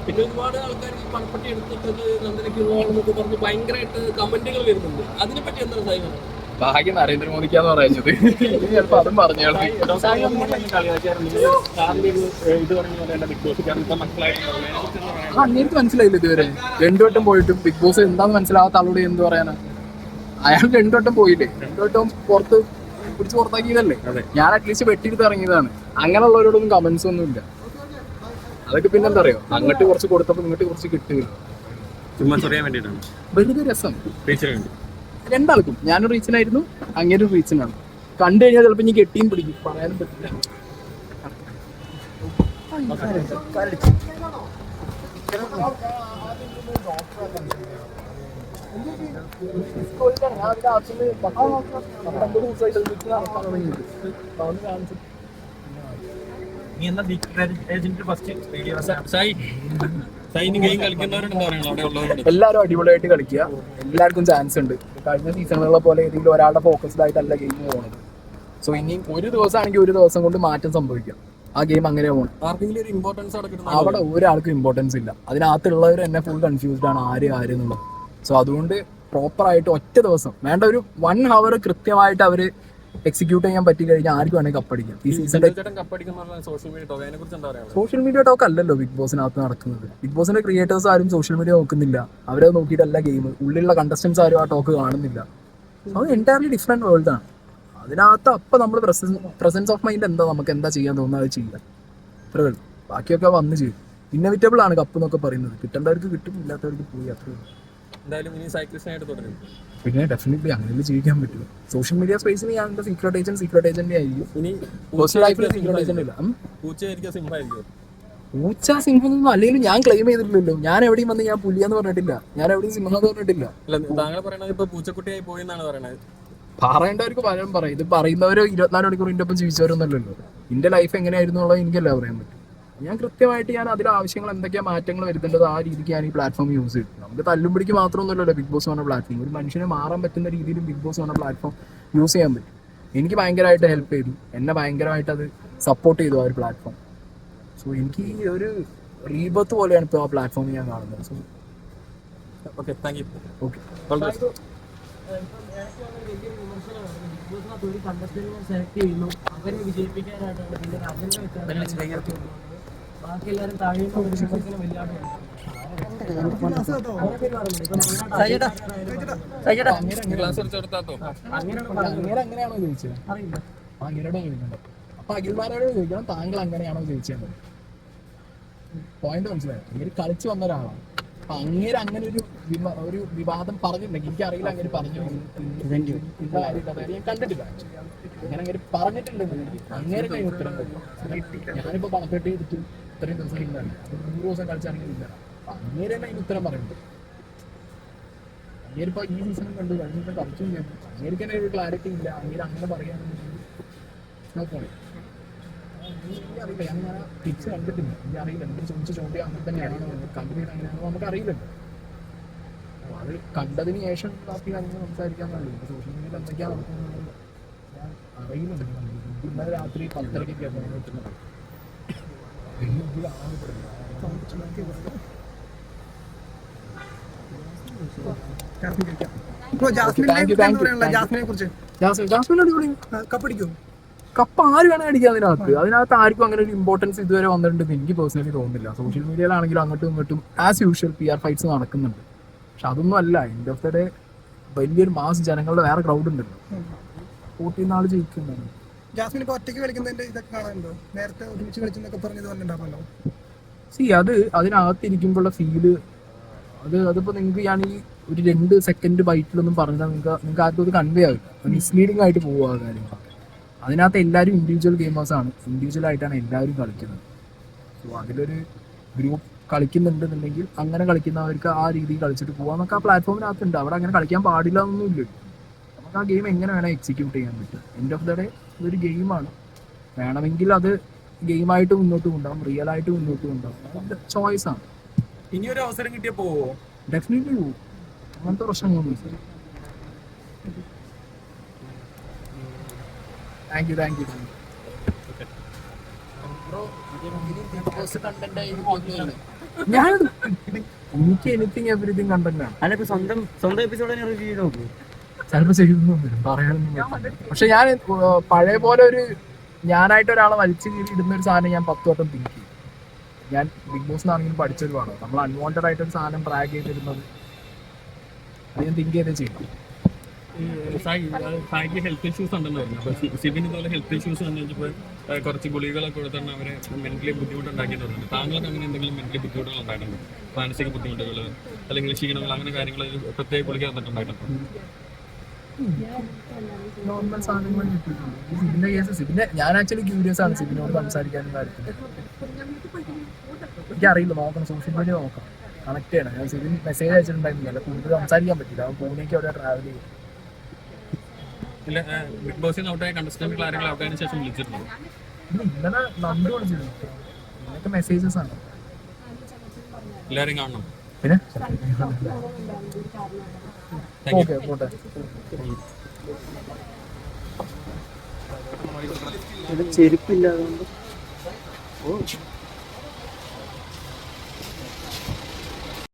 പിന്നെ ഒരുപാട് ആൾക്കാർ ഈ പണപ്പെട്ടി എടുത്തിട്ടത് നന്ദനയ്ക്കുള്ളതാണെന്നൊക്കെ പറഞ്ഞ് ഭയങ്കരമായിട്ട് കമന്റുകൾ വരുന്നുണ്ട്. അതിനെപ്പറ്റി എന്താണ് സായി? ഭാഗ്യം നരേന്ദ്രമോദിക്കാന്ന് പറയുന്നത്. ചിലപ്പോ അതും പറഞ്ഞോളൂ. അങ്ങനത്തെ മനസ്സിലായില്ല ഇതുവരെ. 2 വട്ടം പോയിട്ടും ബിഗ് ബോസ് എന്താന്ന് മനസ്സിലാവാത്ത ആളോട് എന്ത് പറയാനാ? അയാൾ 2 വട്ടം പോയില്ലേ? 2 വട്ടം പിടിച്ച് പുറത്താക്കിയതല്ലേ? ഞാൻ അറ്റ്ലീസ്റ്റ് വെട്ടിയെടുത്ത് ഇറങ്ങിയതാണ്. അങ്ങനെയുള്ളവരോടൊന്നും കമന്റ്സ് ഒന്നും ഇല്ല. അതൊക്കെ പിന്നെ എന്താ അറിയോ, അങ്ങോട്ട് കുറച്ച് കൊടുത്തപ്പോൾ ഇങ്ങോട്ട് കുറച്ച് കിട്ടുക. വെറുതെ രസം. രണ്ടാൾക്കും ഞാനും റീച്ചനായിരുന്നു, അങ്ങേരും റീച്ചനാണ്. കണ്ടു കഴിഞ്ഞാൽ ചിലപ്പോൾ ഇനി കെട്ടിയും പിടിക്കും, പറയാനും പറ്റില്ല. എല്ലാവരും അടിപൊളിയായിട്ട് കളിക്കുക, എല്ലാവർക്കും ചാൻസ് ഉണ്ട്. കഴിഞ്ഞ സീസണുകളെ പോലെ ഏതെങ്കിലും ഒരാളുടെ ഫോക്കസ്ഡ് ആയിട്ടല്ല ഗെയിം പോകുന്നത്. സോ ഇനി ഒരു ദിവസമാണെങ്കിൽ ഒരു ദിവസം കൊണ്ട് മാറ്റം സംഭവിക്കാം. ആ ഗെയിം അങ്ങനെ പോകണം. അവിടെ ഒരാൾക്കും ഇമ്പോർട്ടൻസ് ഇല്ല. അതിനകത്തുള്ളവർ എന്നെ ഫുൾ കൺഫ്യൂസ്ഡ് ആണ്, ആര് എന്നുള്ളത്. സോ അതുകൊണ്ട് പ്രോപ്പറായിട്ട് ഒറ്റ ദിവസം വേണ്ട, ഒരു 1 hour കൃത്യമായിട്ട് അവര് എക്സിക്യൂട്ട് ചെയ്യാൻ പറ്റി കഴിഞ്ഞാൽ ആർക്കും വേണമെങ്കിൽ കപ്പടിക്കാം. ഈ സീസണിന്റെ സോഷ്യൽ മീഡിയ ടോക്ക് അല്ലല്ലോ ബിഗ് ബോസിനകത്ത് നടക്കുന്നത്. ബിഗ് ബോസിന്റെ ക്രിയേറ്റേഴ്സ് ആരും സോഷ്യൽ മീഡിയ നോക്കുന്നില്ല. അവരെ നോക്കിയിട്ടല്ല ഗെയിം. ഉള്ളിലുള്ള കണ്ടസ്റ്റൻസ് ആരും ആ ടോക്ക് കാണുന്നില്ല. അത് എൻറ്റയർലി ഡിഫറെന്റ് വേൾഡ് ആണ്. അതിനകത്ത് അപ്പം നമ്മൾ പ്രസൻസ് ഓഫ് മൈൻഡ് എന്താ, നമുക്ക് എന്താ ചെയ്യാൻ തോന്നുന്നത് അത് ചെയ്യാം. അത്രേ ഉള്ളൂ. ബാക്കിയൊക്കെ വന്ന് ചെയ്യും. ഇന്നവിറ്റബിൾ ആണ് കപ്പ് എന്നൊക്കെ പറയുന്നത്. കിട്ടേണ്ടവർക്ക് കിട്ടും, ഇല്ലാത്തവർക്ക് പോയി. അത്രേ ഉള്ളൂ. പിന്നെ ഡെഫിനറ്റ്ലി അങ്ങനെ ജീവിക്കാൻ പറ്റും. സോഷ്യൽ മീഡിയ സ്പേസിൽ ഞാൻ സീക്രട്ട് ഏജന്റ് ആയിരിക്കും. പേഴ്സണൽ ലൈഫിൽ സീക്രട്ട് ഏജന്റ് ഇല്ല. പൂച്ച സിംഹം ഒന്നും അല്ലെങ്കിലും ഞാൻ ക്ലെയിം ചെയ്തിട്ടില്ലല്ലോ. ഞാൻ എവിടെയും വന്ന് ഞാൻ പുലിയെന്ന് പറഞ്ഞിട്ടില്ല, ഞാൻ എവിടെയും സിംഹം എന്ന് പറഞ്ഞിട്ടില്ല. പറയേണ്ടവർക്ക് പലരും പറയും. ഇത് പറയുന്നവരോ 24 മണിക്കൂർ ഇതിന്റെ ഒപ്പം ജീവിച്ചവരൊന്നുമല്ലല്ലോ. എന്റെ ലൈഫ് എങ്ങനെയായിരുന്നു എന്നുള്ളത് എനിക്കല്ല പറയാൻ പറ്റും. ഞാൻ കൃത്യമായിട്ട് അതിലെ ആവശ്യങ്ങൾ എന്തൊക്കെയാ മാറ്റങ്ങൾ വരുത്തേണ്ടത് ആ രീതിക്ക് ഞാൻ ഈ പ്ലാറ്റ്ഫോം യൂസ് ചെയ്തു. നമുക്ക് തല്ലുപിടിക്ക് മാത്രമൊന്നുമല്ലല്ലോ ബിഗ് ബോസ് പറഞ്ഞ പ്ലാറ്റ്ഫോം. ഒരു മനുഷ്യനെ മാറാൻ പറ്റുന്ന രീതിയിലും ബിഗ് ബോസ് പറഞ്ഞ പ്ലാറ്റ്ഫോം യൂസ് ചെയ്യാൻ പറ്റും. എനിക്ക് ഭയങ്കരമായിട്ട് ഹെൽപ്പ് ചെയ്തു, എന്നെ ഭയങ്കരമായിട്ട് അത് സപ്പോർട്ട് ചെയ്തു ആ ഒരു പ്ലാറ്റ്ഫോം. സോ എനിക്ക് ഈ ഒരു റീബർത്ത് പോലെയാണ് ഇപ്പോൾ ആ പ്ലാറ്റ്ഫോം ഞാൻ കാണുന്നത്. So okay, thank you. Okay, select ചെയ്യുന്നു, അവരെ വിജയിപ്പിക്കാനായിട്ടാണ്. ബാക്കി എല്ലാവരും താഴെ അങ്ങനെയാണോ ചോദിച്ചത്? അങ്ങനെയോടെ ചോദിക്കണ്ടോ? അപ്പൊ അഖിൽമാരോട് ചോദിക്കണം, താങ്കൾ അങ്ങനെയാണോ ചോദിച്ചത്? പോയിന്റ് മനസ്സിലായോ? ഇങ്ങനെ കളിച്ചു വന്ന ഒരാളാണ്. അപ്പൊ അങ്ങനെ ഒരു വിവാദം പറഞ്ഞിട്ടുണ്ടെങ്കിൽ എനിക്കറിയില്ല. അങ്ങനെ പറഞ്ഞു ഞാൻ കണ്ടിട്ടില്ല. അങ്ങനെ പറഞ്ഞിട്ടുണ്ടെങ്കിൽ അങ്ങനെ ഉത്തരം തരും. ഞാനിപ്പോ പണപ്പെട്ടി എടുത്തു, ഇത്രയും ദിവസം ഇല്ലാണ്, 100 ദിവസം കളിച്ചാണെങ്കിലില്ല. അപ്പൊ അങ്ങനെ തന്നെ അതിന് ഉത്തരം പറയുന്നത്. അങ്ങേരിപ്പോ ഈ സീസണും കണ്ടു, 2 ദിവസം കളിച്ചും ചെയ്തു. അങ്ങേർക്ക് തന്നെ ഒരു ക്ലാരിറ്റി ഇല്ല. അങ്ങനെ പറയാണെന്നുണ്ടെങ്കിൽ അറിയില്ല. ഞാൻ തിരിച്ച് കണ്ടിട്ടില്ല, എനിക്കറിയില്ല. എനിക്ക് ചോദിച്ചു അങ്ങനെ തന്നെയാണോ കണ്ടിട്ട് അങ്ങനെയാണോ നമുക്കറിയില്ലല്ലോ. അത് കണ്ടതിന് ശേഷം ബാക്കി കാര്യങ്ങൾ സംസാരിക്കാന്നുള്ളൂ. സോഷ്യൽ മീഡിയയിൽ എന്തൊക്കെയാണ് നടക്കുന്നത് ഞാൻ അറിയുന്നുണ്ട്. ഇന്നലെ രാത്രി 10:30 കിട്ടുന്നത്. കപ്പ് ആര് വേണേ അടിക്കാം. അതിനകത്ത് ആർക്കും അങ്ങനെ ഒരു ഇമ്പോർട്ടൻസ് ഇതുവരെ വന്നിട്ടുണ്ടെന്ന് എനിക്ക് പേഴ്സണലി തോന്നുന്നില്ല. സോഷ്യൽ മീഡിയയിലാണെങ്കിലും അങ്ങോട്ടും ഇങ്ങോട്ടും ആസ് യൂഷ്വൽ PR ഫൈറ്റ്സ് നടക്കുന്നുണ്ട്. പക്ഷെ അതൊന്നും അല്ല. എൻഡ് ഓഫ് ദ ഡേ വലിയൊരു മാസ് ജനങ്ങളുടെ വേറെ ക്രൗഡ് ഉണ്ടല്ലോ. 14 ആള് ജയിക്കുന്നതാണ്. ജാസ്മിൻ ഇപ്പൊ ഒറ്റയ്ക്ക് കളിക്കുന്നതിന്റെ ഇതൊക്കെ കാണാനുണ്ടോ? നേരത്തെ ഒരുമിച്ച് കളിച്ചെന്നൊക്കെ പറഞ്ഞത് വന്നിട്ടുണ്ടാവല്ലോ. അതിനകത്തിരിക്കുമ്പോഴുള്ള ഫീല് അതിപ്പോ നിങ്ങൾക്ക് ഞാൻ ഈ ഒരു 2 സെക്കൻഡ് ബൈറ്റിലൊന്നും പറഞ്ഞാൽ നിങ്ങൾക്ക് ആർക്കും അത് കൺവേ ആവില്ല. മിസ്ലീഡിങ് ആയിട്ട് പോകുക കാര്യങ്ങളൊക്കെ. അതിനകത്ത് എല്ലാവരും ഇൻഡിവിജ്വൽ ഗെയിമേഴ്സാണ്, ഇൻഡിവിജ്വൽ ആയിട്ടാണ് എല്ലാവരും കളിക്കുന്നത്. സോ അതിലൊരു ഗ്രൂപ്പ് കളിക്കുന്നുണ്ടെന്നുണ്ടെങ്കിൽ അങ്ങനെ കളിക്കുന്നവർക്ക് ആ രീതിയിൽ കളിച്ചിട്ട് പോകാമെന്നൊക്കെ ആ പ്ലാറ്റ്ഫോമിനകത്തുണ്ട്. അവിടെ അങ്ങനെ കളിക്കാൻ പാടില്ല എന്നൊന്നുമില്ല. നമുക്ക് ആ ഗെയിം എങ്ങനെ വേണേൽ എക്സിക്യൂട്ട് ചെയ്യാൻ പറ്റും. എൻഡ് ഓഫ് ദ ഡേ ഇതൊരു ഗെയിമാണ്. വേണമെങ്കിൽ അത് ഗെയിമായിട്ട് മുന്നോട്ട് കൊണ്ടുപോകാം, റിയൽ ആയിട്ട് മുന്നോട്ട് കൊണ്ടുപോകാം. ചോയ്സ് ആണ്. ഇനിയൊരു അവസരം കിട്ടിയാൽ പോവോ? ഡെഫിനറ്റ്ലി പോവും. അങ്ങനത്തെ പ്രശ്നങ്ങളൊന്നും. Thank you. ബ്രോ കണ്ടന്റ് ഞാൻ എനിക്ക് എനിത്തിങ് എവറിത്തിങ് കണ്ടന്റാണ്. അല്ല ഇപ്പൊ സ്വന്തം എപ്പിസോഡ് തന്നെ റിവ്യൂ ചെയ്ത് നോക്കൂ. ചിലപ്പോൾ ചെയ്യുന്നു പറയാനൊന്നും പറ്റില്ല. പക്ഷെ ഞാൻ പഴയ പോലെ ഒരു ഞാനായിട്ട് ഒരാളെ വലിച്ചു കീറി ഇടുന്ന ഒരു സാധനം ഞാൻ 10 വട്ടം തിങ്ക് ചെയ്യും. ഞാൻ ബിഗ് ബോസ് എന്നാണെങ്കിലും പഠിച്ചൊരു പാടാണ്. നമ്മൾ അൺവാണ്ടഡ് ആയിട്ടൊരു സാധനം ട്രാക്ക് ചെയ്തിരുന്നത് അത് ഞാൻ തിങ്ക് ചെയ്തേ ചെയ്യണം. സായിക്ക് ഹെൽത്ത് ഇഷ്യൂസ് ഉണ്ടെന്ന് പറഞ്ഞു. അപ്പൊ സിബിന് ഇതുപോലെ ഹെൽത്ത് ഇഷ്യൂസ് വന്നു കഴിഞ്ഞപ്പോൾ കുറച്ച് ഗുളികളൊക്കെ കൊടുത്താണ് അവരെ മെന്റലി ബുദ്ധിമുട്ടുണ്ടാക്കിയെന്ന് പറഞ്ഞിട്ടുണ്ട്. താങ്കൾക്ക് അങ്ങനെ എന്തെങ്കിലും മെന്റലി ബുദ്ധിമുട്ടുകൾ ഉണ്ടായിട്ടുണ്ടോ? മാനസിക ബുദ്ധിമുട്ടുകൾ അല്ലെങ്കിൽ ക്ഷീണങ്ങൾ അങ്ങനെ കാര്യങ്ങൾ പ്രത്യേക ഗുളിക തന്നിട്ടുണ്ടായിട്ടുണ്ടോ? നോർമൽ സാധനങ്ങൾ കിട്ടിയിട്ടുണ്ട്. സിബിന്റെ കേസ് സിബിന്റെ ഞാൻ ആക്ച്വലി ക്യൂരിയസ് ആണ് സിബിനോട് സംസാരിക്കാനും കാര്യത്തിൽ. എനിക്കറിയില്ല, നോക്കണം, സോഷ്യൽ മീഡിയ നോക്കണം, കണക്ട് ചെയ്യണം. ഞാൻ സിബിൻ മെസ്സേജ് അയച്ചിട്ടുണ്ടായിരുന്നില്ല, കൂടുതൽ സംസാരിക്കാൻ പറ്റില്ല. അവൻ പൂനെക്ക് അവിടെ ട്രാവൽ ചെയ്യും. ഇല്ല, ബിഗ് ബോസിൽ നിന്ന് ഔട്ടായ കണ്ടസ്റ്റന്റുകൾ ആരെങ്കിലും ഔട്ടായതിനു ശേഷം വിളിച്ചിട്ടുണ്ടോ? ഇന്നലെ നന്ദി വിളിച്ചിരുന്നു. ഇതൊക്കെ മെസ്സേജസ് ആണ്. എല്ലാവരും കാണണം. പിന്നെ ഓക്കെ പോട്ടെ. ചെരുപ്പില്ല അതുകൊണ്ട്